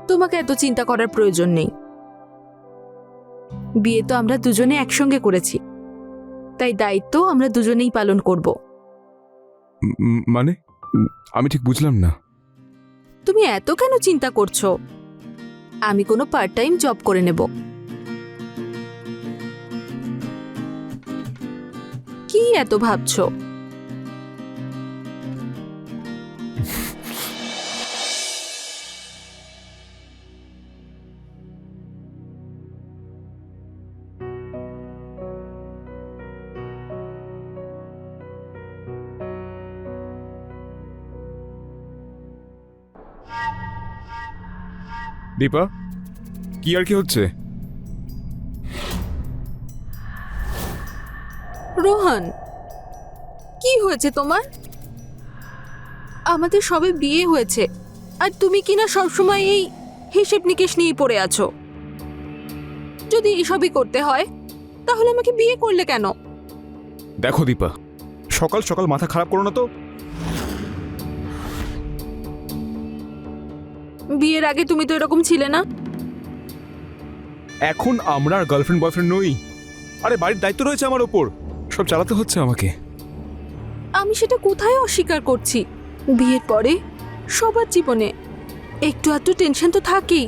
তোমাকে এত চিন্তা করার প্রয়োজন নেই। বিয়ে তো আমরা দুজনে একসঙ্গে করেছি, তাই দায়িত্ব আমরা দুজনেই পালন করব। মানে আমি ঠিক বুঝলাম না। তুমি এত কেন চিন্তা করছো? আমি কোনো পার্ট টাইম জব করে নেব। কি এত ভাবছো? দীপা, কি আর কি হচ্ছে? রোহন, কি হয়েছে তোমার? আমাদের সবে বিয়ে হয়েছে, আর তুমি কিনা সবসময় এই হিসেব নিকেশ নিয়ে পড়ে আছো। যদি এসবই করতে হয় তাহলে আমাকে বিয়ে করলে কেন? দেখো দীপা, সকাল সকাল মাথা খারাপ করো না তো। বিয়ের আগে তুমি তো এরকম ছিলে না। এখন আমরা আর গার্লফ্রেন্ড বয়ফ্রেন্ড নই। আরে বাড়ির দায়িত্ব রয়েছে আমার ওপর, সব চালাতে হচ্ছে আমাকে। আমি সেটা কোথায় অস্বীকার করছি। বিয়ের পরে সবার জীবনে একটু আধটু টেনশন তো থাকেই,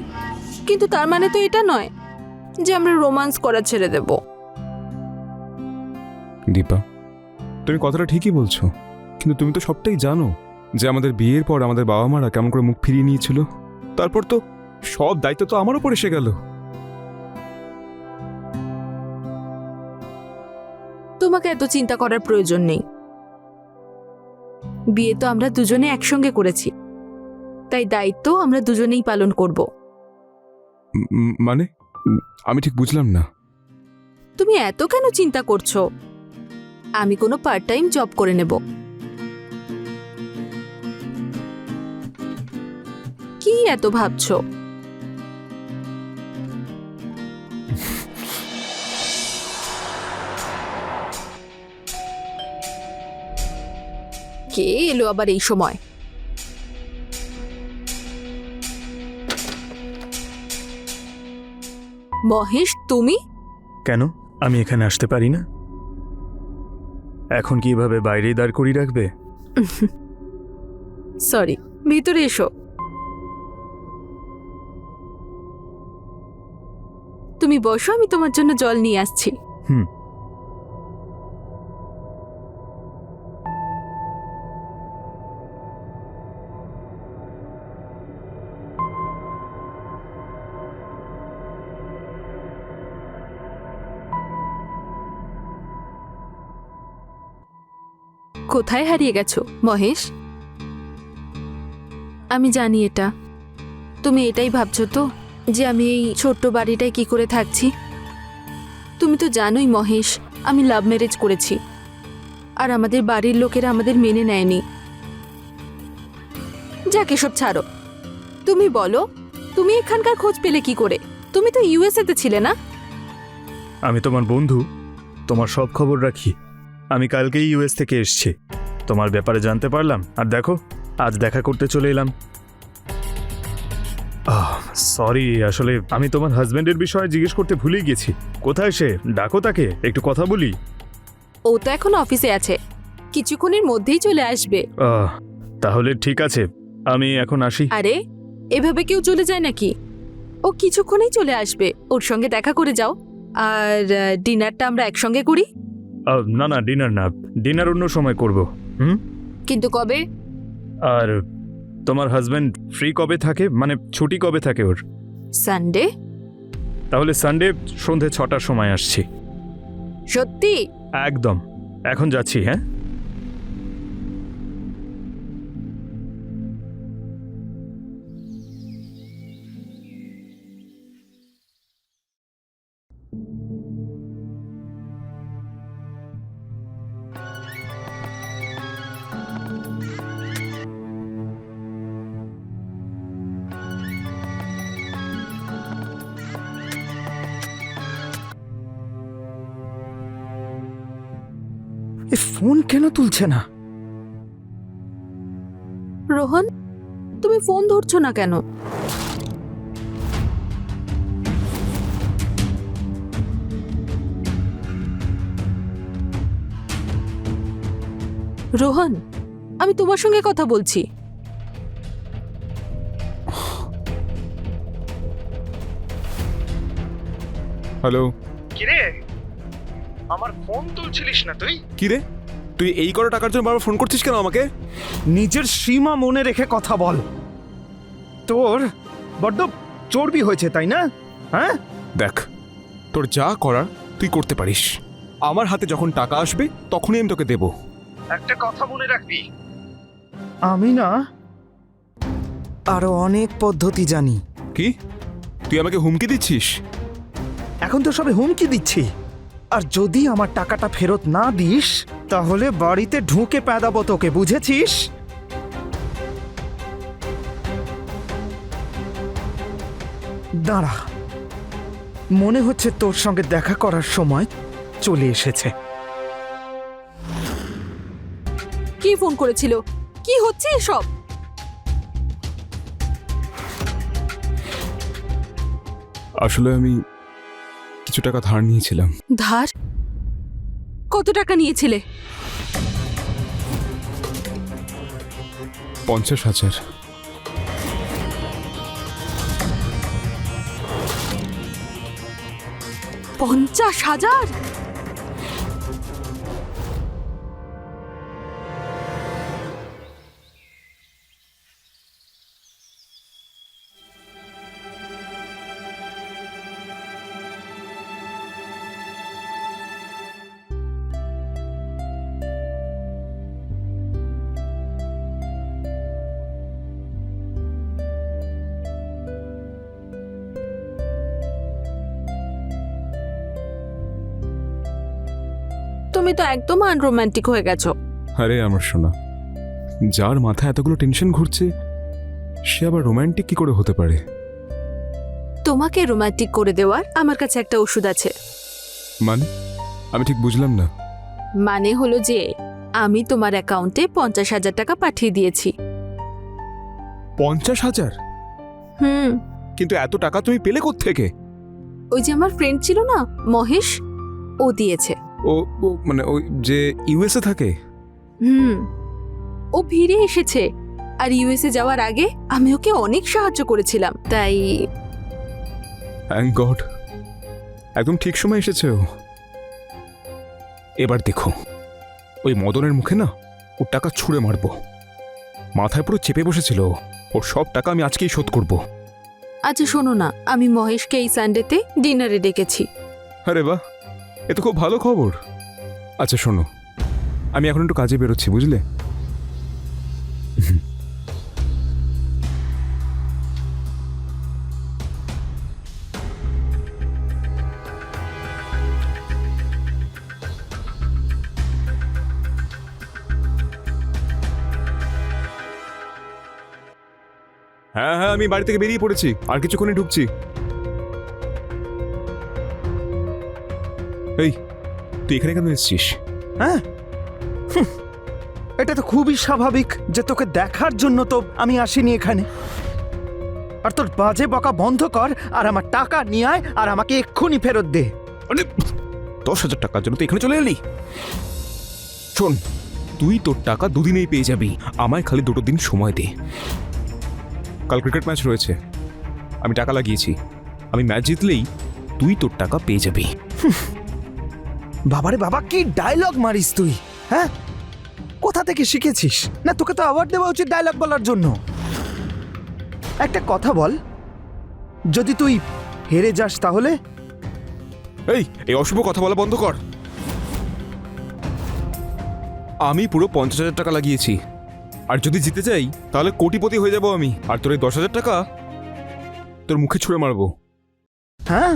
কিন্তু তার মানে তো এটা নয় যে আমরা রোমান্স করা ছেড়ে দেব। দীপা, তুমি কথাটা ঠিকই বলছো, কিন্তু তুমি তো সবটাই জানো যে আমাদের বিয়ের পর আমাদের বাবা মারা কেমন করে মুখ ফিরিয়ে নিয়েছিল। তারপর তো সব দায়িত্ব তো আমার উপর এসে গেল। তোমাকে এত চিন্তা করার প্রয়োজন নেই। বিয়ে তো আমরা দুজনে একসঙ্গে করেছি, তাই দায়িত্ব আমরা দুজনেই পালন করব। মানে আমি ঠিক বুঝলাম না। তুমি এত কেন চিন্তা করছো? আমি কোনো পার্ট টাইম জব করে নেব। কি এত ভাবছো? কে এলো আবার এই সময়? মহেশ, তুমি? কেন আমি এখানে আসতে পারি না? এখন কি এভাবে বাইরেই দাঁড় করিয়ে রাখবে? সরি, ভিতরে এসো। তুমি বসো, আমি তোমার জন্য জল নিয়ে আসছি। হুম। কোথায় হারিয়ে গেছো মহেশ? আমি জানি এটা। তুমি এটাই ভাবছো তো যে আমি এই ছোট্ট বাড়িটায় কি করে থাকছি। তুমি তো জানোই মহেশ, আমি লাভ ম্যারেজ করেছি, আর আমাদের বাড়ির লোকেরা আমাদের মেনে নেয়নি। যাক, এসব ছাড়ো। তুমি বলো, তুমি এখানকার খোঁজ পেলে কি করে? তুমি তো ইউএসএতে ছিলে না? আমি তোমার বন্ধু, তোমার সব খবর রাখি। আমি কালকেই ইউএস থেকে এসেছি, তোমার ব্যাপারে জানতে পারলাম, আর দেখো আজ দেখা করতে চলে এলাম। সরি, আসলে আমি তোমার হাজবেন্ডের বিষয়ে জিজ্ঞেস করতে ভুলেই গেছি। কোথায় সে? ডাকো তাকে, একটু কথা বলি। ও তো এখন অফিসে আছে, কিছুক্ষণের মধ্যেই চলে আসবে। তাহলে ঠিক আছে, আমি এখন আসি। আরে, এভাবে কেউ চলে যায় নাকি? ও কিছুক্ষণেই চলে আসবে, ওর সঙ্গে দেখা করে যাও। আর ডিনারটা আমরা একসঙ্গে করি। না না, ডিনার না, ডিনার অন্য সময় করব। হুম। কিন্তু কবে? আর তোমার হাজবেন্ড ফ্রি কবে থাকে, মানে ছুটি কবে থাকে ওর? সানডে। তাহলে সানডে সন্ধে 6টার সময় আসছি। সত্যি? একদম। এখন যাচ্ছি, হ্যাঁ। ফোন কেন তুলছে না? রোহন, তুমি ফোন ধরছো না কেন? রোহন, আমি তোমার সঙ্গে কথা বলছি। হ্যালো। কিরে, আমার ফোন তুলছিলিস না তুই? কি রে, তুই এই কটা টাকার জন্য বারবার ফোন করছিস কেন আমাকে? নিজের সীমা মনে রেখে কথা বল। তোর বড্ড চর্বি হয়েছে তাই না? হ্যাঁ, দেখ, তোর যা করার তুই করতে পারিস। আমার হাতে যখন টাকা আসবে তখনই আমি তোকে দেব। একটা কথা মনে রাখবি, আমি না আরো অনেক পদ্ধতি জানি। কি, তুই আমাকে হুমকি দিচ্ছিস? এখন তো সবে হুমকি দিচ্ছি, আর যদি আমার টাকাটা ফেরত না দিস তাহলে বাড়িতে ঢুকে পেদাবো তোকে, বুঝেছিস? দাঁড়া, মনে হচ্ছে তোর সঙ্গে দেখা করার সময় চলে এসেছে। কি ফোন করেছিল? কি হচ্ছে এসব? আসলে আমি কিছু টাকা ধার নিয়েছিলাম। ধার? কত টাকা নিয়েছিলে? 50,000। 50,000? তুমি তো একদম আনরোম্যান্টিক হয়ে গেছো। আরে আমার সোনা, যার মাথায় এতগুলো টেনশন ঘুরছে সে আবার রোমান্টিক কি করে হতে পারে? তোমাকে রোমান্টিক করে দেওয়ার আমার কাছে একটা ওষুধ আছে। মানে, আমি ঠিক বুঝলাম না। মানে হলো যে আমি তোমার অ্যাকাউন্টে 50,000 টাকা পাঠিয়ে দিয়েছি। 50,000? হুম। কিন্তু এত টাকা তুমি পেলে কোত্থেকে? ওই যে আমার ফ্রেন্ড ছিল না, মহেশ, ও দিয়েছে। ও মানে ওই যে ইউএসএ থাকে? হুম, ও ফিরে এসেছে। আর ইউএসএ যাওয়ার আগে আমি ওকে অনেক সাহায্য করেছিলাম, তাই থ্যাংক গড, একদম ঠিক সময় এসেছে ও। এবার দেখো, ওই মদনের মুখে না ওর টাকা ছুঁড়ে মারবো। মাথায় পুরো চেপে বসেছিল ও। ওর সব টাকা আমি আজকেই শোধ করব। আচ্ছা শোনো না, আমি মহেশকে এই সানডেতে ডিনারে ডেকেছি। আরে বাহ, এ তো খুব ভালো খবর। আচ্ছা শোনো, আমি এখন একটু কাজে বেরোচ্ছি, বুঝলে? হ্যাঁ হ্যাঁ, আমি বাড়ি থেকে বেরিয়ে পড়েছি, আর কিছুক্ষণে ঢুকছি। এই, তুই এখানে কেন এসেছিস? হ্যাঁ, এটা তো খুবই স্বাভাবিক যে তোকে দেখার জন্য তো আমি আসিনি এখানে। আর তোর বাজে বকা বন্ধ কর, আর আমার টাকা নিয়ে আয়, আর আমাকে এক্ষুনি ফেরত দে। আরে 10,000 টাকার জন্য তুই এখানে চলে এলি? শোন, তুই তোর টাকা দুদিনেই পেয়ে যাবি, আমায় খালি 2 দিন সময় দে। কাল ক্রিকেট ম্যাচ রয়েছে, আমি টাকা লাগিয়েছি। আমি ম্যাচ জিতলেই তুই তোর টাকা পেয়ে যাবি। বাবারে বাবা, কি ডায়লগ মারিস তুই! হ্যাঁ, কোথা থেকে শিখেছিস? না, তোকে তো অ্যাওয়ার্ড দেওয়া উচিত ডায়লগ বলার জন্য। একটা কথা বল, যদি তুই হেরে যাস তাহলে? এই অশুভ কথা বলা বন্ধ কর। আমি পুরো 50,000 টাকা লাগিয়েছি, আর যদি জিতে যাই তাহলে কোটিপতি হয়ে যাব আমি। আর তোর এই 10,000 টাকা তোর মুখে ছুঁড়ে মারবো। হ্যাঁ,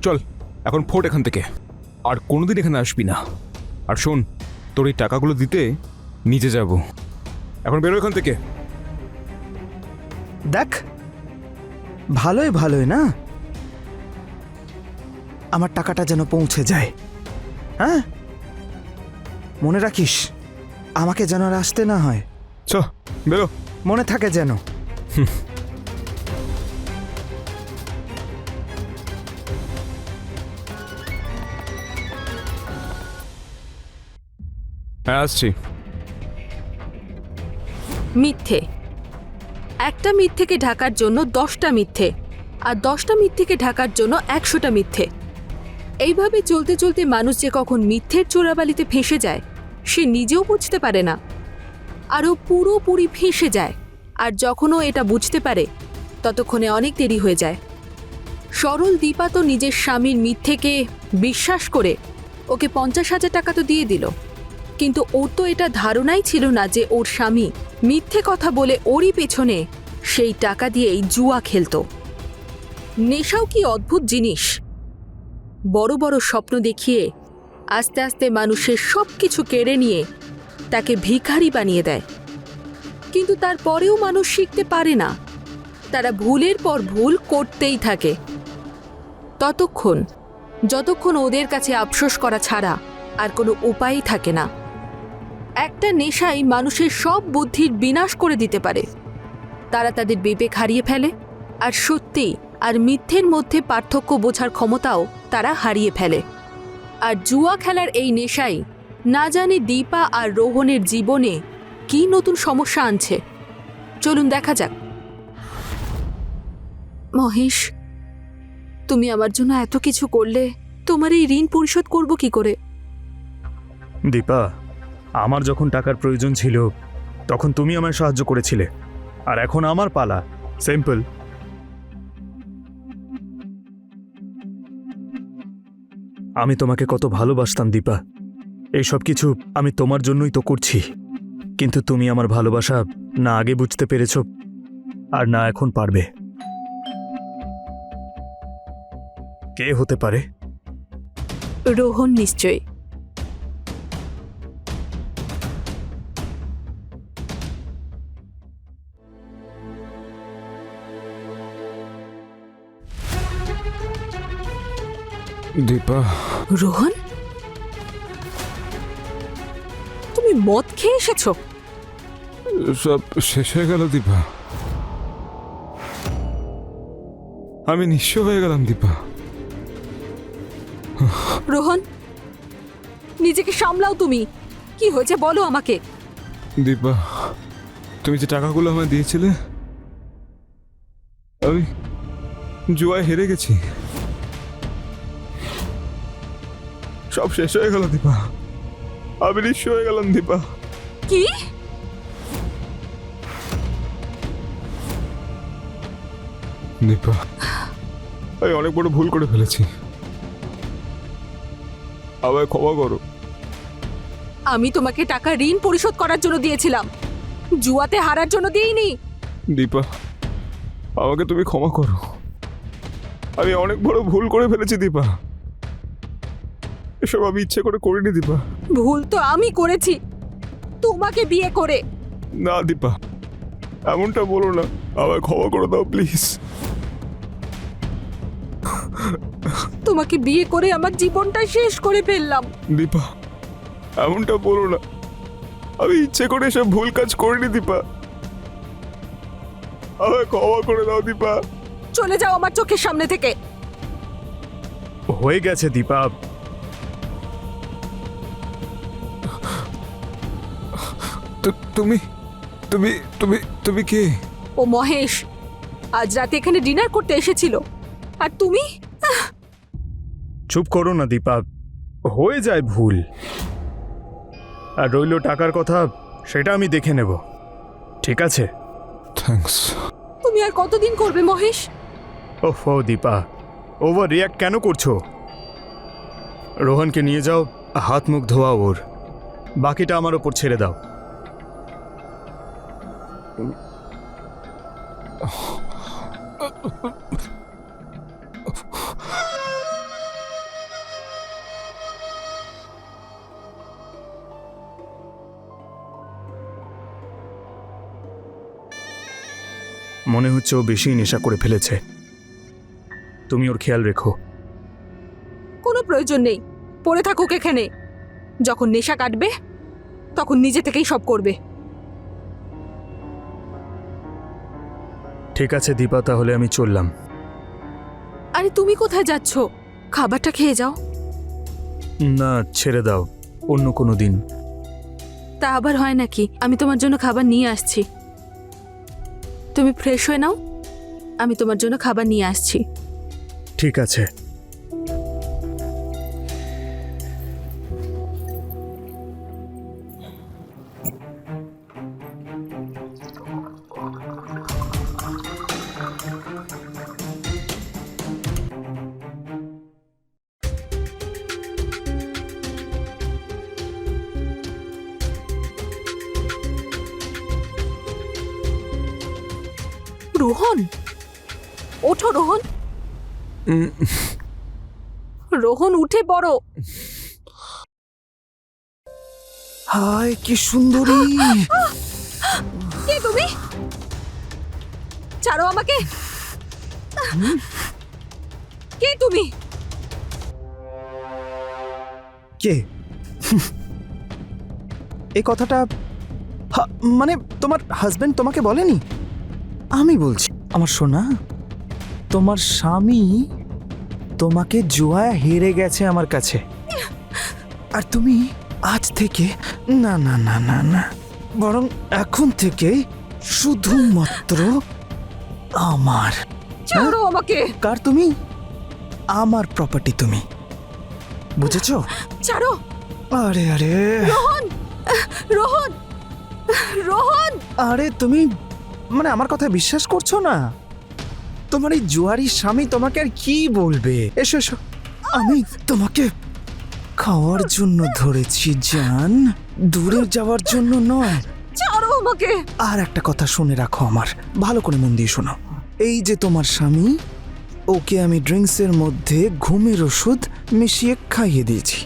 চল এখন ফোট এখান থেকে, আর কোনোদিন এখানে আসবি না। আর শোন, তোর এই টাকাগুলো দিতে নিজে যাব। এখন বেরো এখান থেকে। দেখ, ভালোই ভালোই না, আমার টাকাটা যেন পৌঁছে যায়। হ্যাঁ, মনে রাখিস, আমাকে যেন আর আসতে না হয়। চ বেরো। মনে থাকে যেন। হ্যাঁ আসছি। মিথ্যে। একটা মিথ্যেকে ঢাকার জন্য 10টা মিথ্যে, আর 10টা মিথ্যেকে ঢাকার জন্য 100টা মিথ্যে। এইভাবে চলতে চলতে মানুষ যে কখন মিথ্যের চোরাবালিতে ফেঁসে যায় সে নিজেও বুঝতে পারে না, আরও পুরোপুরি ফেঁসে যায়। আর যখনও এটা বুঝতে পারে ততক্ষণে অনেক দেরি হয়ে যায়। সরল দীপা তো নিজের স্বামীর মিথ্যেকে বিশ্বাস করে ওকে 50,000 টাকা তো দিয়ে দিল, কিন্তু ওর তো এটা ধারণাই ছিল না যে ওর স্বামী মিথ্যে কথা বলে ওরই পেছনে সেই টাকা দিয়েই জুয়া খেলতো। নেশাও কি অদ্ভুত জিনিস! বড় বড় স্বপ্ন দেখিয়ে আস্তে আস্তে মানুষের সব কিছু কেড়ে নিয়ে তাকে ভিখারি বানিয়ে দেয়। কিন্তু তারপরেও মানুষ শিখতে পারে না, তারা ভুলের পর ভুল করতেই থাকে যতক্ষণ ওদের কাছে আফসোস করা ছাড়া আর কোনো উপায়ই থাকে না। একটা নেশাই মানুষের সব বুদ্ধির বিনাশ করে দিতে পারে। তারা তাদের বিবেক হারিয়ে ফেলে, আর সত্যি আর মিথ্যের মধ্যে পার্থক্য বোঝার ক্ষমতাও তারা হারিয়ে ফেলে। আর জুয়া খেলার এই নেশাই না জানে দীপা আর রোহনের জীবনে কি নতুন সমস্যা আনছে। চলুন দেখা যাক। মহেশ, তুমি আমার জন্য এত কিছু করলে, তোমার এই ঋণ পরিশোধ করব কি করে? দীপা, আমার যখন টাকার প্রয়োজন ছিল তখন তুমি আমায় সাহায্য করেছিলে, আর এখন আমার পালা। সিম্পল। আমি তোমাকে কত ভালোবাসতাম দীপা, এইসব কিছু আমি তোমার জন্যই তো করছি। কিন্তু তুমি আমার ভালোবাসা না আগে বুঝতে পেরেছ, আর না এখন পারবে। কে হতে পারে? রোহন নিশ্চয়ই। দীপা, রোহন, তুমি মদ খেয়ে এসেছো? সব শেষ হয়ে গেল দীপা। আমি নিঃস্ব হয়ে গেলাম দীপা। রোহন, নিজেকে সামলাও। তুমি কি হয়েছে বলো আমাকে। দীপা, তুমি যে টাকাগুলো আমায় দিয়েছিলে, আমি জুয়ায় হেরে গেছি। সব শেষ হয়ে গেল দীপা। আমি নিঃস্ব হয়ে গেলাম দীপা। কি? দীপা, আমি অনেক বড় ভুল করে ফেলেছি, আমায় ক্ষমা করো। আমি তোমাকে টাকা ঋণ পরিশোধ করার জন্য দিয়েছিলাম, জুয়াতে হারার জন্য দিইনি। দীপা, আমাকে তুমি ক্ষমা করো। আমি অনেক বড় ভুল করে ফেলেছি দীপা। এসব আমি ইচ্ছে করে করিনি দীপা। ভুল তো আমি করেছি, তোমাকে বিয়ে করে। না দীপা, এমনটা বলো না। আমায় ক্ষমা করে দাও প্লিজ। তোমাকে বিয়ে করে আমার জীবনটা শেষ করে ফেললাম। দীপা, এমনটা বলো না। আমি ইচ্ছে করে এসব ভুল কাজ করিনি দীপা। আমায় ক্ষমা করে দাও দীপা। চলে যাও আমার চোখের সামনে থেকে। হয়ে গেছে দীপা। তুমি তুমি তুমি তুমি কে? ও মহেশ, আজ রাতে এখানে ডিনার করতে এসেছিল, আর তুমি? চুপ করো না দীপা, হয়ে যায় ভুল। আর রইল টাকার কথা, সেটা আমি দেখে নেব, ঠিক আছে? থ্যাঙ্কস। তুমি আর কতদিন করবে মহেশ? ওহো দীপা, ওভার রিয়াক্ট কেন করছো? রোহনকে নিয়ে যাও, হাত মুখ ধোয়া ওর, বাকিটা আমার ওপর ছেড়ে দাও। মনে হচ্ছে ও বেশি নেশা করে ফেলেছে, তুমি ওর খেয়াল রেখো। কোনো প্রয়োজন নেই, পড়ে থাকুক এখানে। যখন নেশা কাটবে তখন নিজে থেকেই সব করবে। ঠিক আছে দীপা, তাহলে আমি চললাম। আরে তুমি কোথায় যাচ্ছ? খাবারটা খেয়ে যাও। না, ছেড়ে দাও, অন্য কোনো দিন। তা আবার হয় নাকি? আমি তোমার জন্য খাবার নিয়ে আসছি। তুমি ফ্রেশ হয়ে নাও, আমি তোমার জন্য খাবার নিয়ে আসছি। ঠিক আছে। রোহন, ওঠো রোহন। রোহন উঠে পড়ো। হায় কি সুন্দরী! কে তুমি? ছাড়ো আমাকে। কে তুমি? কে? এই কথাটা মানে তোমার হাজবেন্ড তোমাকে বলেনি? আমি বলছি আমার সোনা, তোমার স্বামী তোমাকে জুয়ায় হেরে গেছে আমার কাছে, আর তুমি আজ থেকে না না না না না, বরং এখন থেকে শুধুমাত্র আমার। ছাড়ো আমাকে। কার তুমি? আমার প্রপার্টি তুমি, বুঝেছো? ছাড়ো। আরে আরে রোহন, রোহন, রোহন। আরে তুমি মানে আমার কথা বিশ্বাস করছো না? তোমার এই জুয়ারি স্বামী তোমাকে আর কি বলবে? এসো এসো, আমি তোমাকে খাওয়ার জন্য ধরেছি জান, দূরে যাওয়ার জন্য নয়। ছাড়ো আমাকে। আর একটা কথা শুনে রাখো, আমার ভালো করে মন দিয়ে শোনো। এই যে তোমার স্বামী, ওকে আমি ড্রিঙ্কসের মধ্যে ঘুমের ওষুধ মিশিয়ে খাইয়ে দিয়েছি।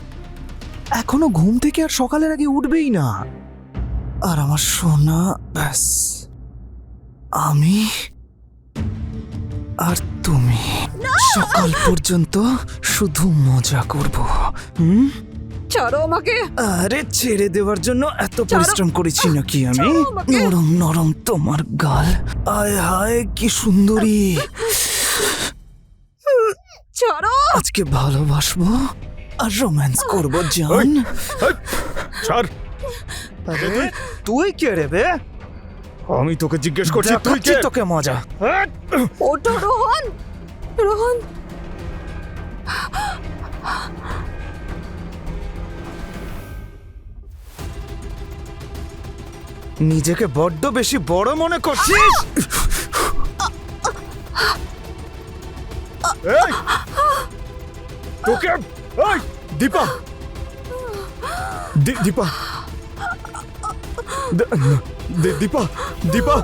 এখনো ঘুম থেকে আর সকালের আগে উঠবেই না। আর আমার সোনা, ব্যাস আমি আর তুমি সকাল পর্যন্ত শুধু মজা করব। ছাড়ো আমাকে। আরে ছেড়ে দেওয়ার জন্য এত পরিশ্রম করেছি নাকি আমি? ছাড়ো আমাকে। নরম নরম তোমার গাল, আয় হায় কি সুন্দরী! ছাড়ো। আজকে ভালোবাসবো আর রোম্যান্স করবো জান। ছাড়। আরে তুই কে রে বে? আমি তোকে জিজ্ঞেস করছি তুই দেখাচ্ছি কে? তোকে মজা। ওঠো রোহন, রোহন। নিজেকে বড্ড বেশি বড় মনে করছিস? এই! তোকে এই দীপা, দীপা, দীপা, দীপা।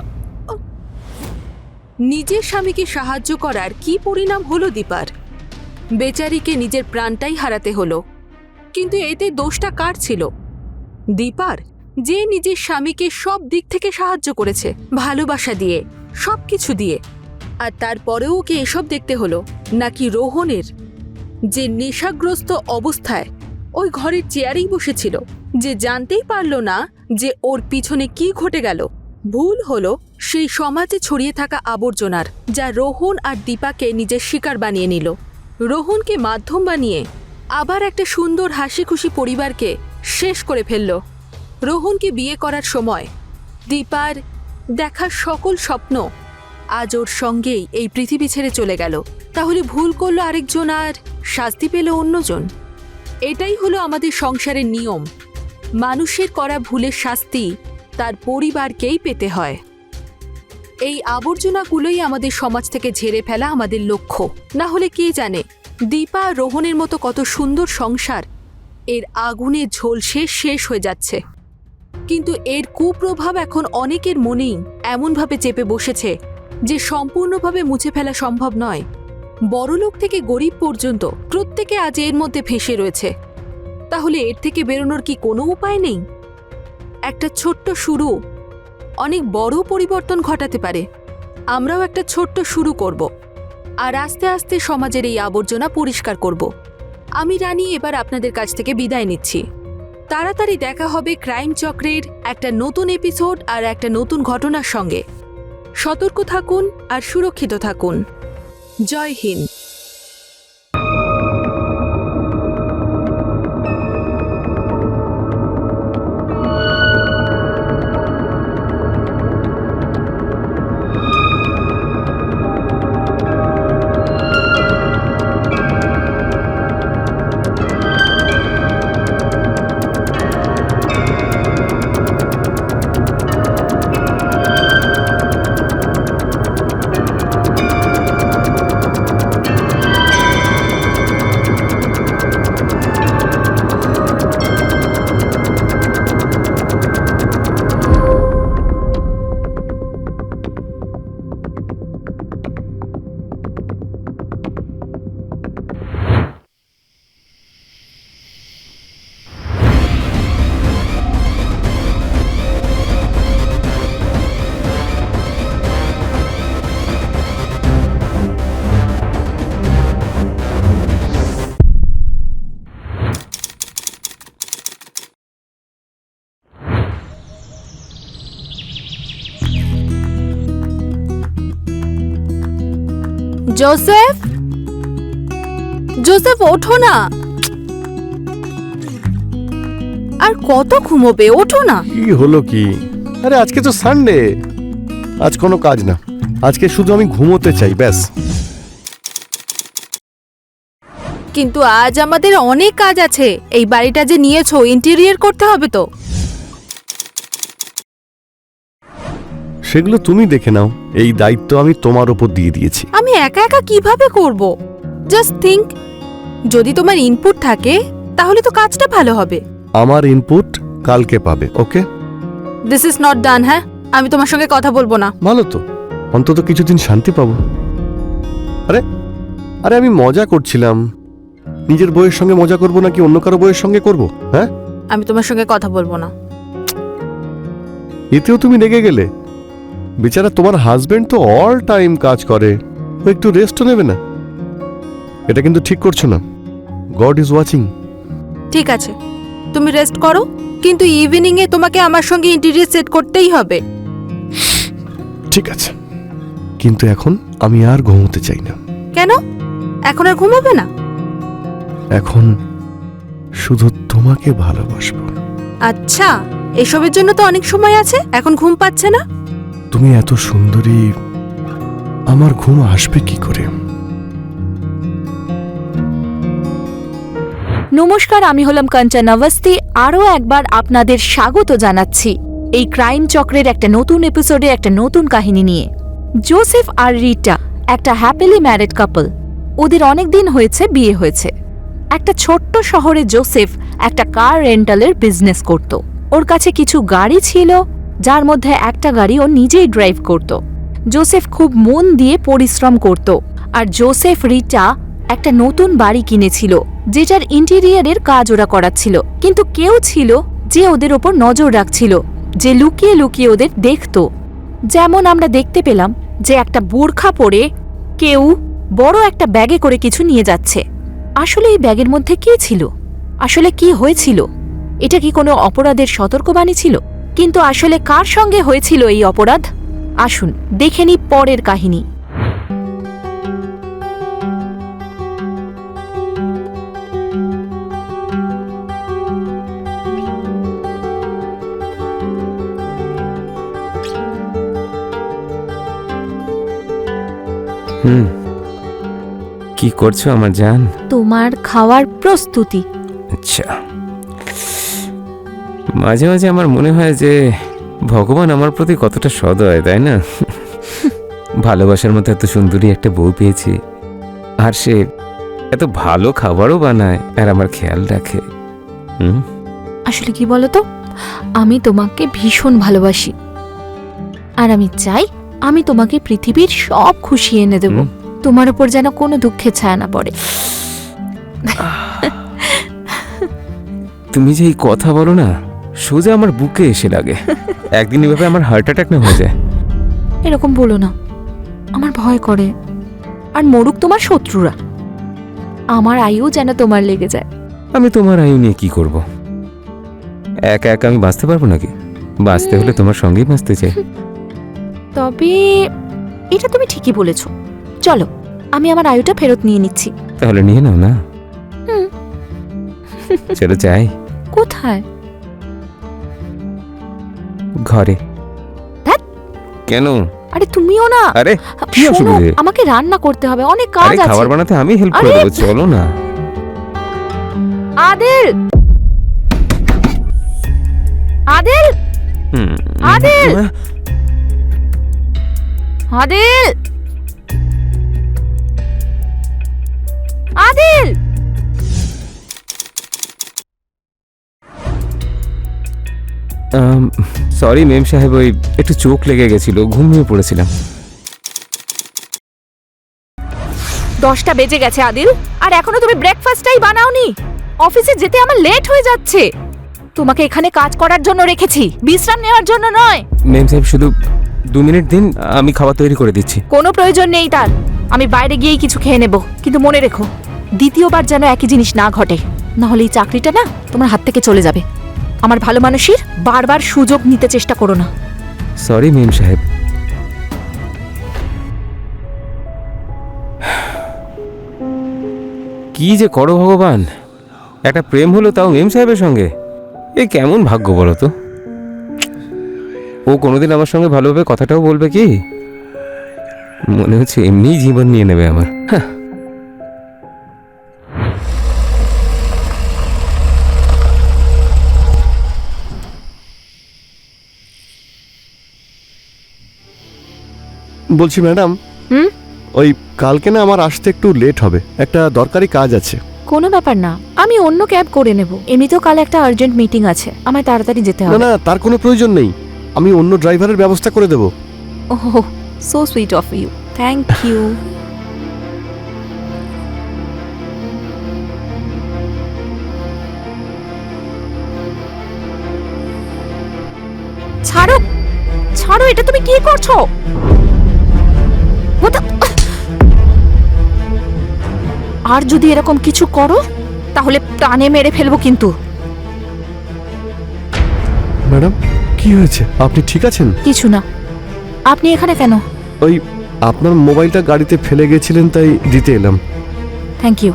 নিজের স্বামীকে সাহায্য করার কি পরিণাম হলো দীপার? বেচারিকে নিজের প্রাণটাই হারাতে হলো। কিন্তু এতে দোষটা কার ছিল? দীপার, যে নিজের স্বামীকে সব দিক থেকে সাহায্য করেছে, ভালোবাসা দিয়ে, সবকিছু দিয়ে। আর তারপরেও ওকে এসব দেখতে হলো? নাকি রোহনের, যে নেশাগ্রস্ত অবস্থায় ওই ঘরের চেয়ারেই বসেছিল, যে জানতেই পারলো না যে ওর পিছনে কি ঘটে গেল? ভুল হলো সেই সমাজে ছড়িয়ে থাকা আবর্জনার, যা রোহন আর দীপাকে নিজের শিকার বানিয়ে নিল। রোহনকে মাধ্যম বানিয়ে আবার একটা সুন্দর হাসি খুশি পরিবারকে শেষ করে ফেলল। রোহনকে বিয়ে করার সময় দীপার দেখা সকল স্বপ্ন আজ ওর সঙ্গেই এই পৃথিবী ছেড়ে চলে গেল। তাহলে ভুল করলো আরেকজন আর শাস্তি পেল অন্যজন। এটাই হলো আমাদের সংসারের নিয়ম। মানুষের করা ভুলের শাস্তি তার পরিবারকেই পেতে হয়। এই আবর্জনাগুলোই আমাদের সমাজ থেকে ঝেড়ে ফেলা আমাদের লক্ষ্য। না হলে কে জানে, দীপা আর রোহনের মতো কত সুন্দর সংসার এর আগুনে ঝলসে শেষ হয়ে যাচ্ছে। কিন্তু এর কুপ্রভাব এখন অনেকের মনেই এমনভাবে চেপে বসেছে যে সম্পূর্ণভাবে মুছে ফেলা সম্ভব নয়। বড়লোক থেকে গরিব পর্যন্ত প্রত্যেকে আজ এর মধ্যে ফেঁসে রয়েছে। তাহলে এর থেকে বেরোনোর কি কোনো উপায় নেই? একটা ছোট্ট শুরু অনেক বড় পরিবর্তন ঘটাতে পারে। আমরাও একটা ছোট্ট শুরু করব, আর আস্তে আস্তে সমাজের এই আবর্জনা পরিষ্কার করব। আমি রানী এবার আপনাদের কাছ থেকে বিদায় নিচ্ছি। তাড়াতাড়ি দেখা হবে ক্রাইম চক্রের একটা নতুন এপিসোড আর একটা নতুন ঘটনার সঙ্গে। সতর্ক থাকুন আর সুরক্ষিত থাকুন। জয় হিন্দ। জোসেফ, জোসেফ ওঠো না। আর কত ঘুমোবে, ওঠো না। কি হলো কি? আরে আজকে তো সানডে, আজ কোনো কাজ না, আজকে শুধু আমি ঘুমোতে চাই ব্যাস। কিন্তু আজ আমাদের অনেক কাজ আছে। এই বাড়িটা যে নিয়েছো, ইন্টেরিয়র করতে হবে তো। সেগুলো তুমি দেখে নাও, এই দায়িত্ব আমি তোমার ওপর দিয়ে দিয়েছি। আমি একা একা কিভাবে করব? জাস্ট থিঙ্ক, যদি তোমার ইনপুট থাকে তাহলে তো কাজটা ভালো হবে। আমার ইনপুট কালকে পাবে, okay? This is not done. হ্যাঁ, আমি তোমার সঙ্গে কথা বলবো না। ভালো তো, অন্তত কিছুদিন শান্তি পাবো। আরে আরে আমি মজা করছিলাম। নিজের বউয়ের সঙ্গে মজা করব নাকি অন্য কারো বউয়ের সঙ্গে করব? হ্যাঁ, আমি তোমার সঙ্গে কথা বলবো না। এতেও তুমি রেগে গেলে? বেচারা তোমার হাজবেন্ড তো অল টাইম কাজ করে, ও একটু রেস্টও নেবে না? এটা কিন্তু ঠিক করছো না। God is watching. ঠিক আছে, তুমি রেস্ট করো, কিন্তু ইভিনিং এ তোমাকে আমার সঙ্গে ইন্টেরিয়র সেট করতেই হবে। ঠিক আছে, কিন্তু এখন আমি আর ঘুমোতে চাই না। কেন? এখন আর ঘুমাবে না? এখন শুধু তোমাকে ভালোবাসবো। আচ্ছা, এসবের জন্য তো অনেক সময় আছে। এখন ঘুম পাচ্ছে না? তুমি এত সুন্দরী, আমার ঘুম আসবে কি করে? নমস্কার, আমি হলাম কাঞ্চন অবস্থি। আরও একবার আপনাদের স্বাগত জানাচ্ছি এই ক্রাইম চক্রের একটা নতুন এপিসোডে, একটা নতুন কাহিনী নিয়ে। জোসেফ আর রিটা একটা হ্যাপিলি ম্যারিড কাপল। ওদের অনেক দিন হয়েছে বিয়ে হয়েছে। একটা ছোট্ট শহরে জোসেফ একটা কার রেন্টালের বিজনেস করত। ওর কাছে কিছু গাড়ি ছিল, যার মধ্যে একটা গাড়ি ও নিজেই ড্রাইভ করত। জোসেফ খুব মন দিয়ে পরিশ্রম করত। আর জোসেফ রিটা একটা নতুন বাড়ি কিনেছিল, যেটার ইন্টেরিয়রের কাজ ওরা করাচ্ছিল। কিন্তু কেউ ছিল যে ওদের ওপর নজর রাখছিল, যে লুকিয়ে লুকিয়ে ওদের দেখত। যেমন আমরা দেখতে পেলাম যে একটা বোরখা পরে কেউ বড় একটা ব্যাগে করে কিছু নিয়ে যাচ্ছে। আসলে এই ব্যাগের মধ্যে কি ছিল? আসলে কি হয়েছিল? এটা কি কোনো অপরাধের সতর্কবাণী ছিল? কিন্তু আসলে কার সঙ্গে হয়েছিল এই অপরাধ? আসুন দেখে নিই পরের কাহিনী। কি করছো আমার জান? তোমার খাওয়ার প্রস্তুতি। আচ্ছা, মাঝে মাঝে আমার মনে হয় যে ভগবান আমার প্রতি কতটা সদয়, তাই না? ভালোবাসার মতো এত সুন্দরী একটা বউ পেয়েছি, আর সে এত ভালো খাবারও বানায় আর আমার খেয়াল রাখে। আসলে কি বলতো, আমি তোমাকে ভীষণ ভালোবাসি, আর আমি চাই আমি তোমাকে পৃথিবীর সব খুশি এনে দেব। তোমার উপর যেন কোনো দুঃখের ছায়া না পড়ে। তুমি যে এই কথা বলো না, সোজা আমার বুকে এসে লাগে। একদিন এভাবে আমার হার্ট অ্যাটাক না হয়ে যায়। এরকম বলো না, আমার ভয় করে। আর মরুক তোমার শত্রুরা, আমার আয়ু যেন তোমার লেগে যায়। আমি তোমার আয়ু নিয়ে কি করব? একা একা আমি বাঁচতে পারবো নাকি? বাঁচতে হলে তোমার সঙ্গেই বাঁচতে চাই। তবে এটা তুমি ঠিকই বলেছ। চলো, আমি আমার আয়ুটা ফেরত নিয়ে নিচ্ছি। তাহলে নিয়ে নাও না। চলো যাই। কোথায়? ঘরে। ধ্যাৎ। কেন? আরে তুমিও না। আরে কি শোনো, অসুবিধে? আমাকে রান্না করতে হবে, অনেক কাজ আরে আছে। খাবার বানাতে আমি হেল্প করে আরে! দেবো, চলো না। আদিল, আদিল, আদিল, আদিল, আদিল। সরি মেম সাহেব, ওই একটু চোখ লেগে গেছিল, ঘুমিয়ে পড়েছিলাম। 10টা বেজে গেছে আদিল, আর এখনো তুমি ব্রেকফাস্টটাই বানাওনি। অফিসে যেতে আমার লেট হয়ে যাচ্ছে। তোমাকে এখানে কাজ করার জন্য রেখেছি, বিশ্রাম নেওয়ার জন্য নয়। মেম সাহেব শুধু 2 মিনিট দিন, আমি খাবার তৈরি করে দিচ্ছি। কোনো প্রয়োজন নেই তার। আমি বাইরে গিয়েই কিছু খেয়ে নেব, কিন্তু মনে রেখো দ্বিতীয়বার যেন একই জিনিস না ঘটে, নাহলে এই চাকরিটা না তোমার হাত থেকে চলে যাবে। আমার ভালো মানুষের বারবার সুযোগ নিতে চেষ্টা করো না। সরি মেম সাহেব। কি যে করো ভগবান, একটা প্রেম হলো তাও মেম সাহেবের সঙ্গে। এ কেমন ভাগ্য বলো তো। ও কোনোদিন আমার সঙ্গে ভালোভাবে কথাটাও বলবে কি? মনে হচ্ছে এমনিই জীবন নিয়ে নেবে আমার। হ্যাঁ। বলছি ম্যাডাম, হুম? ওই কালকে না আমার আসতে একটু লেট হবে, একটা দরকারি কাজ আছে। কোনো ব্যাপার না, আমি অন্য ক্যাব করে নেব। এমনিতেও কাল একটা আর্জেন্ট মিটিং আছে, আমায় তাড়াতাড়ি যেতে না হবে। না, তার কোনো প্রয়োজন নেই, আমি অন্য ড্রাইভারের ব্যবস্থা করে দেবো। Oh, so sweet of you, thank you. ছাড়ো ছাড়ো, এটা তুমি কি করছো? What the- আর যদি এরকম কিছু করো তাহলে প্রাণে মেরে ফেলবো কিন্তু। ম্যাডাম কি হয়েছে, আপনি ঠিক আছেন? কিছু না। আপনি এখানে কেন? ওই আপনার মোবাইলটা গাড়িতে ফেলে গেছিলেন, তাই দিতে এলাম। Thank you.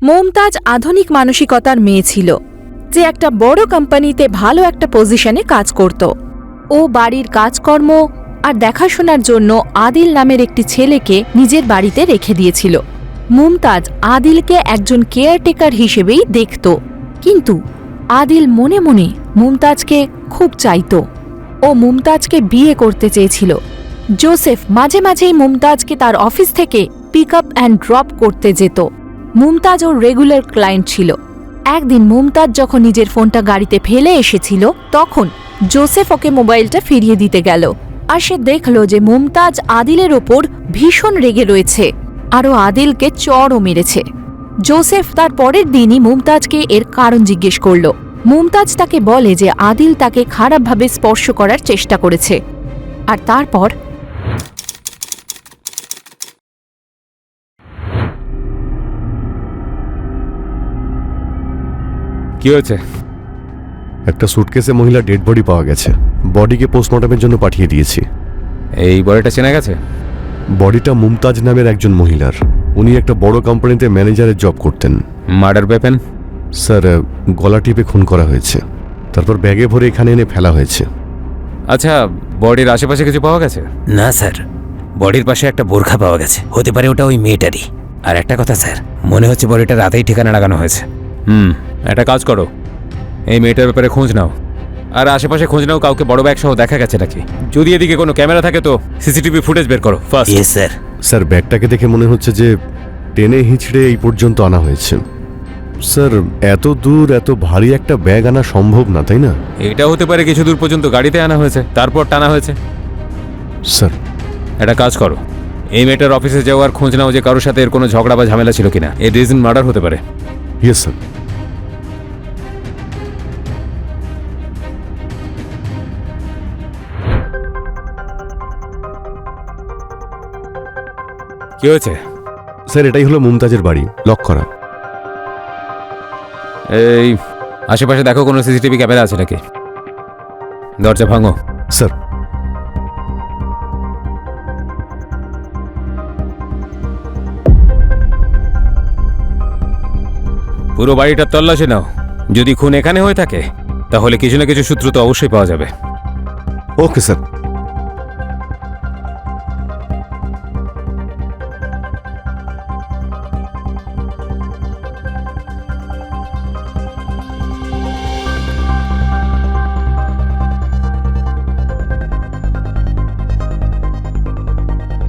মুমতাজ আধুনিক মানসিকতার মেয়ে ছিল, যে একটা বড় কোম্পানিতে ভালো একটা পজিশনে কাজ করত। ও বাড়ির কাজকর্ম আর দেখাশোনার জন্য আদিল নামের একটি ছেলেকে নিজের বাড়িতে রেখে দিয়েছিল। মুমতাজ আদিলকে একজন কেয়ারটেকার হিসেবেই দেখত, কিন্তু আদিল মনে মনে মুমতাজকে খুব চাইত। ও মুমতাজকে বিয়ে করতে চেয়েছিল। জোসেফ মাঝে মাঝেই মুমতাজকে তার অফিস থেকে পিক আপ অ্যান্ড ড্রপ করতে যেত। মুমতাজ ওর রেগুলার ক্লায়েন্ট ছিল। একদিন মুমতাজ যখন নিজের ফোনটা গাড়িতে ফেলে এসেছিল, তখন জোসেফ ওকে মোবাইলটা ফিরিয়ে দিতে গেল, আর সে দেখল যে মুমতাজ আদিলের ওপর ভীষণ রেগে রয়েছে, আরও আদিলকে চড়ও মেরেছে। জোসেফ তার পরের দিনই মুমতাজকে এর কারণ জিজ্ঞেস করল। মুমতাজ তাকে বলে যে আদিল তাকে খারাপভাবে স্পর্শ করার চেষ্টা করেছে, আর তারপর কি হয়েছে? একটা সুটকেসে মহিলা ডেড বডি পাওয়া গেছে, বডিকে পোস্টমর্টমের জন্য পাঠিয়ে দিয়েছি। এই বডিটা চেনা গেছে? বডিটা মুমতাজ নামের একজন মহিলার, উনি একটা বড় কোম্পানিতে ম্যানেজারের জব করতেন। Murder weapon? স্যার, গলা টিপে খুন করা হয়েছে, তারপর ব্যাগে ভরে এখানে এনে ফেলা হয়েছে। আচ্ছা, বডির আশেপাশে কিছু পাওয়া গেছে? না স্যার, বডির পাশে একটা বোরখা পাওয়া গেছে, হতে পারে ওটা ওই মেয়েটারই। আর একটা কথা স্যার, মনে হচ্ছে বডিটা রাতেই ঠিকানা লাগানো হয়েছে। একটা কাজ করো, এই মেয়েটার ব্যাপারে খোঁজ নাও, আর আশেপাশে খোঁজ নাও কাউকে বড় ব্যাগ সহ দেখা গেছে নাকি। যদি এদিকে কোনো ক্যামেরা থাকে তো সিসিটিভি ফুটেজ বের করো ফার্স্ট। Yes sir. স্যার, ব্যাগটাকে দেখে মনে হচ্ছে যে টেনে হিঁচড়ে এই পর্যন্ত আনা হয়েছে। স্যার, এত দূর এত ভারী একটা ব্যাগ আনা সম্ভব না, তাই না? এটা হতে পারে কিছু দূর পর্যন্ত গাড়িতে আনা হয়েছে, তারপর টানা হয়েছে। স্যার, একটা কাজ করো, এই মেয়েটার অফিসে যাওয়ার খোঁজ নাও যে কারোর সাথে এর কোনো ঝগড়া বা ঝামেলা ছিল কিনা। এর রিজন মার্ডার হতে পারে। Yes sir. কি হয়েছে? স্যার, এটাই হলো মুমতাজের বাড়ি, লক করা। এই আশেপাশে দেখো কোনো সিসিটিভি ক্যামেরা আছে নাকি। দরজা ভাঙো। স্যার। পুরো বাড়িটা তল্লাশি নাও, যদি খুন এখানে হয়ে থাকে তাহলে কিছু না কিছু সূত্র তো অবশ্যই পাওয়া যাবে। Okay sir.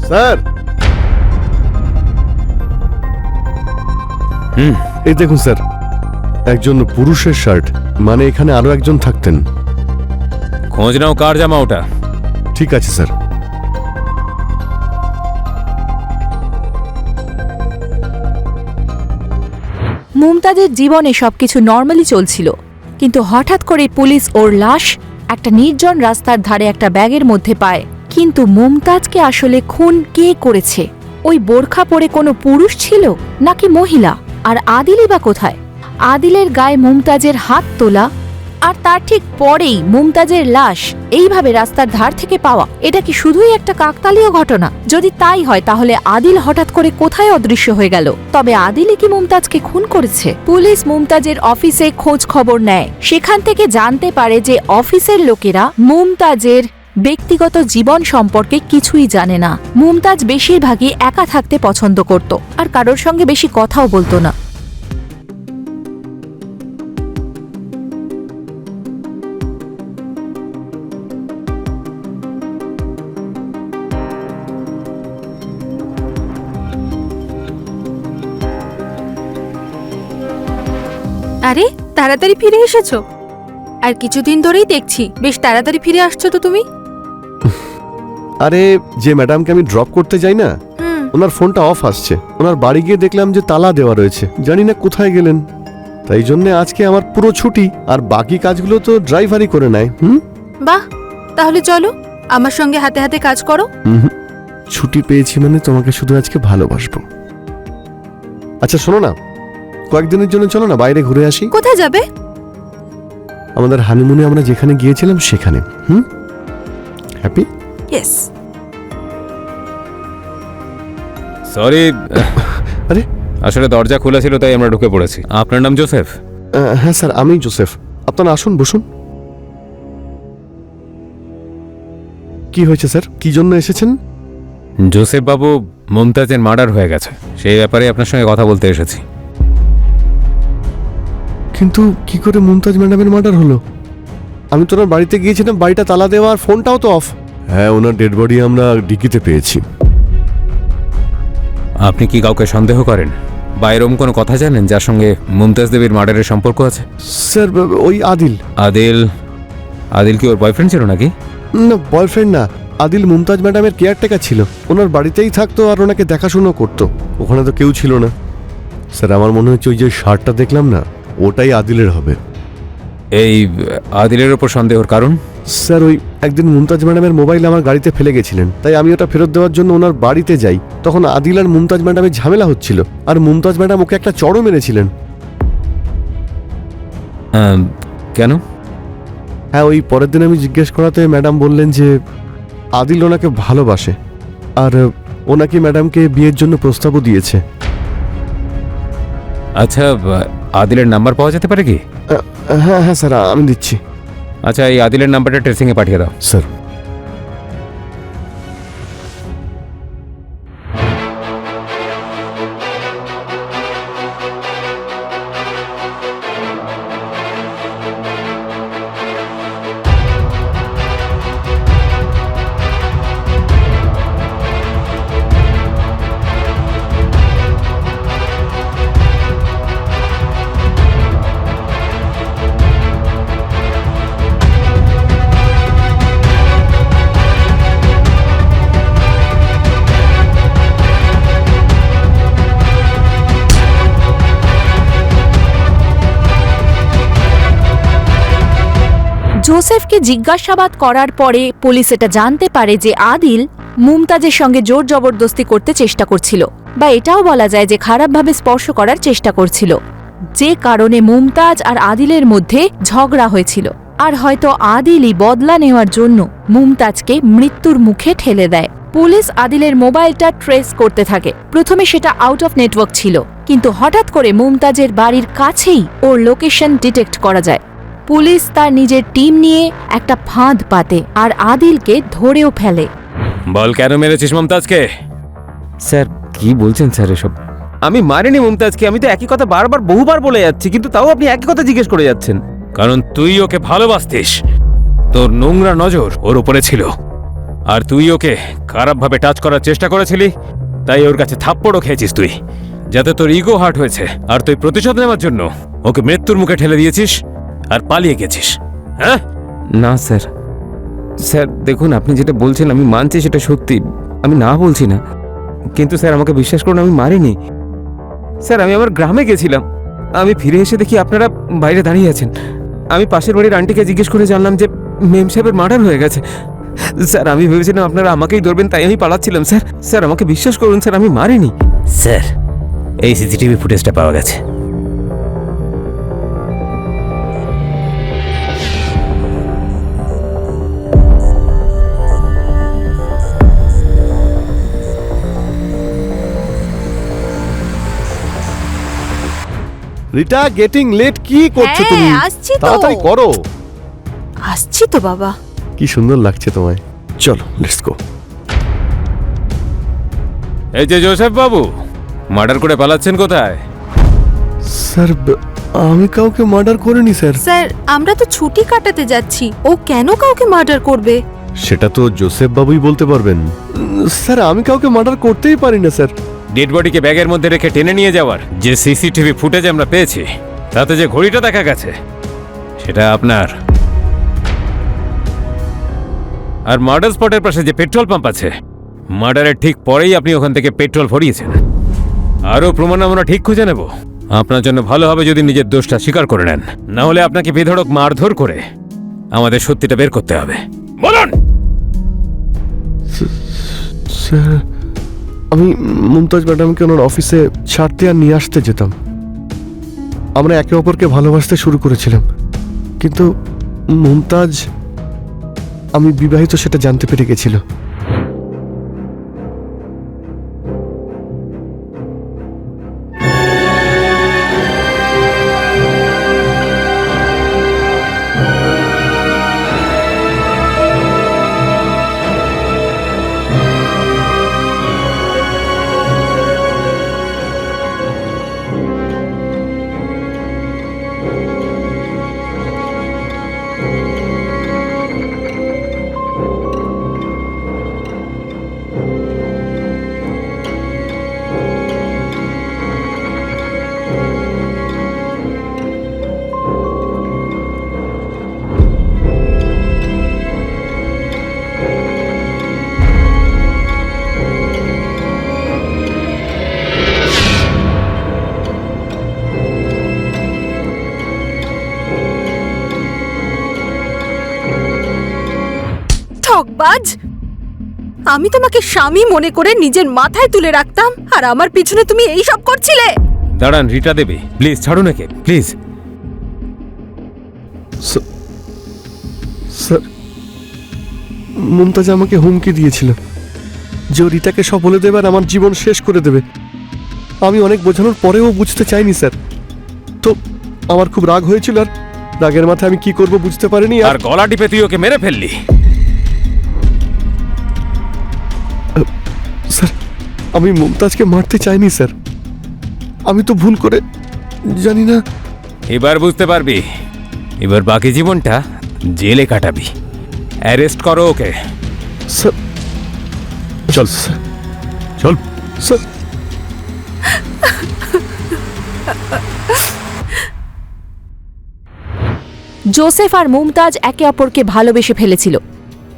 স্যার, এই দেখুন স্যার, একজন পুরুষের শার্ট, মানে এখানে আরো একজন থাকতেন। খোঁজ নাও কার জামা ওটা। ঠিক আছে স্যার। মুমতাজের জীবনে সবকিছু নর্মালি চলছিল, কিন্তু হঠাৎ করে পুলিশ ওর লাশ একটা নির্জন রাস্তার ধারে একটা ব্যাগের মধ্যে পায়। কিন্তু মুমতাজকে আসলে খুন কে করেছে ওই বোরখা পরে কোনো পুরুষ ছিল নাকি মহিলা? আর আদিলই বা কোথায়? আদিলের গায়ে মুমতাজের হাত তোলা আর তার ঠিক পরেই মুমতাজের লাশ এইভাবে রাস্তার ধার থেকে পাওয়া, এটা কি শুধুই একটা কাকতালীয় ঘটনা? যদি তাই হয় তাহলে আদিল হঠাৎ করে কোথায় অদৃশ্য হয়ে গেল? তবে আদিলই কি মুমতাজকে খুন করেছে? পুলিশ মুমতাজের অফিসে খোঁজ খবর নেয়। সেখান থেকে জানতে পারে যে অফিসের লোকেরা মুমতাজের ব্যক্তিগত জীবন সম্পর্কে কিছুই জানে না। মুমতাজ বেশিরভাগই একা থাকতে পছন্দ করত আর কারোর সঙ্গে বেশি কথাও বলতো না। আরে তাড়াতাড়ি ফিরে এসেছো। আর কিছুদিন ধরেই দেখছি বেশ তাড়াতাড়ি ফিরে আসছো তো তুমি। আরে যে ম্যাডামকে আমি ড্রপ করতে যাই না, ওনার ফোনটা অফ আসছে। ওনার বাড়ি গিয়ে দেখলাম যে তালা দেওয়া রয়েছে, জানি না কোথায় গেলেন। তাই জন্য আজকে আমার পুরো ছুটি, আর বাকি কাজগুলো তো ড্রাইভারই করে নেয়। বাহ, তাহলে চলো আমার সঙ্গে হাতে হাতে কাজ করো। ছুটি পেয়েছি মানে তোমাকে শুধু আজকে ভালোবাসবো। আচ্ছা শোনো না, কয়েকদিনের জন্য চলো না বাইরে ঘুরে আসি। কোথায় যাবে? আমাদের হানিমুনে আমরা যেখানে গিয়েছিলাম সেখানে। হ্যাপি? ইয়েস। সরি, আরে আসলে দরজা খোলা ছিল তাই আমরা ঢুকে পড়েছি। আপনার নাম জোসেফ? হ্যাঁ স্যার, আমি জোসেফ। আপনারা আসুন, বসুন। কি হয়েছে স্যার, কি জন্য এসেছেন? জোসেফ বাবু, মুমতাজের মার্ডার হয়ে গেছে, সেই ব্যাপারে আপনার সঙ্গে কথা বলতে এসেছি। কিন্তু কি করে মুমতাজ ম্যাডামের মার্ডার হলো? আমি তো ওনার বাড়িতে গিয়েছিলাম, বাড়িটা তালা দেওয়া আর ফোনটাও তো অফ। হ্যাঁ, ওনার ডেড বডি আমরা ডিকিতে পেয়েছি। আপনি কি কাউকে সন্দেহ করেন বা এরকম কোনো কথা জানেন যার সঙ্গে মুমতাজ দেবীর মার্ডারের সম্পর্ক আছে? স্যার ওই আদিল। আদিল? আদিল কি ওর বয়ফ্রেন্ড ছিল নাকি? না, বয়ফ্রেন্ড না। আদিল মুমতাজ ম্যাডামের কেয়ারটেকার ছিল, ওনার বাড়িতেই থাকতো আর ওনাকে দেখাশুনো করতো। ওখানে তো কেউ ছিল না। স্যার আমার মনে হচ্ছে ওই যে শার্টটা দেখলাম না, ওটাই আদিলের হবে। এই আদিলের ওপর সন্দেহের কারণ? স্যার ওই একদিন মুমতাজ ম্যাডামের মোবাইল আমার গাড়িতে ফেলে গেছিলেন, তাই আমি ওটা ফেরত দেওয়ার জন্য ওনার বাড়িতে যাই। তখন আদিল আর মুমতাজ ম্যাডামের ঝামেলা হচ্ছিল, আর মুমতাজ ম্যাডাম ওকে একটা চড়ও মেরেছিলেন। কেন? হ্যাঁ, ওই পরের দিন আমি জিজ্ঞেস করাতে ম্যাডাম বললেন যে আদিল ওনাকে ভালোবাসে আর ওনাকে ম্যাডামকে বিয়ের জন্য প্রস্তাবও দিয়েছে। আচ্ছা, আদিলের নাম্বার পাওয়া যেতে পারে কি? হ্যাঁ হ্যাঁ স্যার, আমি দিচ্ছি। আচ্ছা, এই আদিলের নাম্বারটা ট্রেসিংয়ে পাঠিয়ে দাও। স্যার জোসেফকে জিজ্ঞাসাবাদ করার পরে পুলিশ এটা জানতে পারে যে আদিল মুমতাজের সঙ্গে জোর জবরদস্তি করতে চেষ্টা করছিল, বা এটাও বলা যায় যে খারাপভাবে স্পর্শ করার চেষ্টা করছিল, যে কারণে মুমতাজ আর আদিলের মধ্যে ঝগড়া হয়েছিল। আর হয়তো আদিলই বদলা নেওয়ার জন্য মুমতাজকে মৃত্যুর মুখে ঠেলে দেয়। পুলিশ আদিলের মোবাইলটা ট্রেস করতে থাকে। প্রথমে সেটা আউট অফ নেটওয়ার্ক ছিল, কিন্তু হঠাৎ করে মুমতাজের বাড়ির কাছেই ওর লোকেশন ডিটেক্ট করা যায়। পুলিশ তার নিজের টিম নিয়ে একটা ফাঁদ পাতে আর আদিলকে ধরেও ফেলে। বল, কেন মেরেছিস মুমতাজকে? স্যার কি বলছেন স্যার এসব? আমি মারিনি মুমতাজকে, আমি তো একই কথা বারবার বহুবার বলে যাচ্ছি, কিন্তু তাও আপনি একই কথা জিজ্ঞেস করে যাচ্ছেন। কারণ তুই ওকে ভালোবাসতিস, তোর নোংরা নজর ওর উপরে ছিল, আর তুই ওকে খারাপভাবে টাচ করার চেষ্টা করেছিলি, তাই ওর কাছে থাপ্পড়ও খেয়েছিস তুই, যাতে তোর ইগো হার্ট হয়েছে, আর তুই প্রতিশোধ নেওয়ার জন্য ওকে মৃত্যুর মুখে ঠেলে দিয়েছিস আর পালিয়ে গেছিস। হ্যাঁ? না স্যার, স্যার দেখুন, আপনি যেটা বলছেন আমি মানছি, সেটা সত্যি, আমি না বলছি না, কিন্তু স্যার আমাকে বিশ্বাস করুন, আমি মারিনি। স্যার আমি আমার গ্রামে গেছিলাম, আমি ফিরে এসে দেখি আপনারা বাইরে দাঁড়িয়ে আছেন। আমি পাশের বাড়ির আন্টিকে জিজ্ঞেস করে জানলাম যে মেম সাহেবের মার্ডার হয়ে গেছে। স্যার আমি ভেবেছিলাম আপনারা আমাকেই ধরবেন, তাই আমি পালাচ্ছিলাম স্যার। স্যার আমাকে বিশ্বাস করুন স্যার, আমি মারিনি। স্যার এই সিসিটিভি ফুটেজটা পাওয়া গেছে। Rita, getting late. কি করছো তুমি? আসছি তো তাড়াতাড়ি করো। আসছি তো বাবা। কি সুন্দর লাগছে তোমায়। চলো লেটস গো। এই যে জোসেফ বাবু, মার্ডার করে পালাচ্ছেন কোথায়? স্যার আমি কাউকে মার্ডার করিনি স্যার। স্যার আমরা তো ছুটি কাটাতে যাচ্ছি, ও কেন কাউকে মার্ডার করবে? সেটা তো জোসেফ বাবুই বলতে পারবেন। স্যার আমি কাউকে মার্ডার করতেই পারি না স্যার। ডেড বডিকে ব্যাগের মধ্যে রেখে টেনে নিয়ে যাওয়ার যে সিসিটিভি ফুটেজ আমরা পেয়েছি, তাতে যে ঘড়িটা দেখা গেছে সেটা আপনার। আর মার্ডার স্পটের পাশে যে পেট্রোল পাম্প আছে, মার্ডারের ঠিক পরেই আপনি ওখান থেকে পেট্রোল ভরিয়েছেন। আরও প্রমাণ আমরা ঠিক খুঁজে নেব। আপনার জন্য ভালো হবে যদি নিজের দোষটা স্বীকার করে নেন, না হলে আপনাকে বেধড়ক মারধর করে আমাদের সত্যিটা বের করতে হবে। বলুন। স্যার আমি মুমতাজ ম্যাডামকে ওনার অফিসে ছাড়তে আর নিয়ে আসতে যেতাম। আমরা একে অপরকে ভালোবাসতে শুরু করেছিলাম, কিন্তু মুমতাজ আমি বিবাহিত সেটা জানতে পেরে গেছিল। ঠকবাজ! আমি তোমাকে স্বামী মনে করে নিজের মাথায় তুলে রাখতাম, আর আমার পিছনে তুমি এই সব করছিলে। দাঁড়ান রিটা দেবী, প্লিজ ছাড়ুন একে, প্লিজ। স্যার মুমতাজ আমাকে হুমকি দিয়েছিল যে ও রিতাকে সব বলে দেবে আর আমার জীবন শেষ করে দেবে। আমি অনেক বোঝানোর পরেও বুঝতে চাইনি স্যার। তো আমার খুব রাগ হয়েছিল, আর রাগের মাথায় আমি কি করব বুঝতে পারিনি। আর গলা টিপে তুই ওকে মেরে ফেললি। স্যার আমি মুমতাজকে মারতে চাইনি স্যার। আমি তো ভুল করে, জানি না। এবার বুঝতে পারবি, এবার বাকি জীবনটা জেলে কাটাবি। অ্যারেস্ট করো ওকে। স্যার চল স্যার, চল স্যার। জোসেফ আর মুমতাজ একে অপরকে ভালোবেসে ফেলেছিল।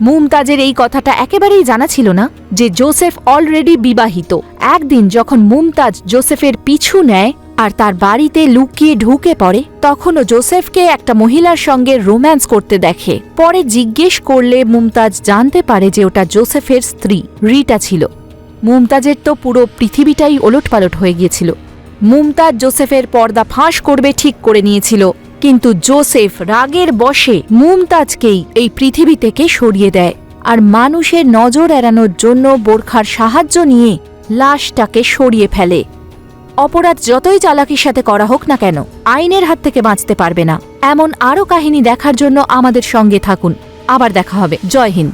মুমতাজের এই কথাটা একেবারেই জানা ছিল না যে জোসেফ অলরেডি বিবাহিত। একদিন যখন মুমতাজ জোসেফের পিছু নেয় আর তার বাড়িতে লুকিয়ে ঢুকে পড়ে, তখনও জোসেফকে একটা মহিলার সঙ্গে রোম্যান্স করতে দেখে। পরে জিজ্ঞেস করলে মুমতাজ জানতে পারে যে ওটা জোসেফের স্ত্রী রিটা ছিল। মুমতাজের তো পুরো পৃথিবীটাই ওলটপালট হয়ে গিয়েছিল। মুমতাজ জোসেফের পর্দা ফাঁস করবে ঠিক করে নিয়েছিল, কিন্তু জোসেফ রাগের বশে মুমতাজকেই এই পৃথিবী থেকে সরিয়ে দেয় আর মানুষের নজর এড়ানোর জন্য বোরখার সাহায্য নিয়ে লাশটাকে সরিয়ে ফেলে। অপরাধ যতই চালাকির সাথে করা হোক না কেন, আইনের হাত থেকে বাঁচতে পারবে না। এমন আরও কাহিনী দেখার জন্য আমাদের সঙ্গে থাকুন। আবার দেখা হবে। জয় হিন্দ।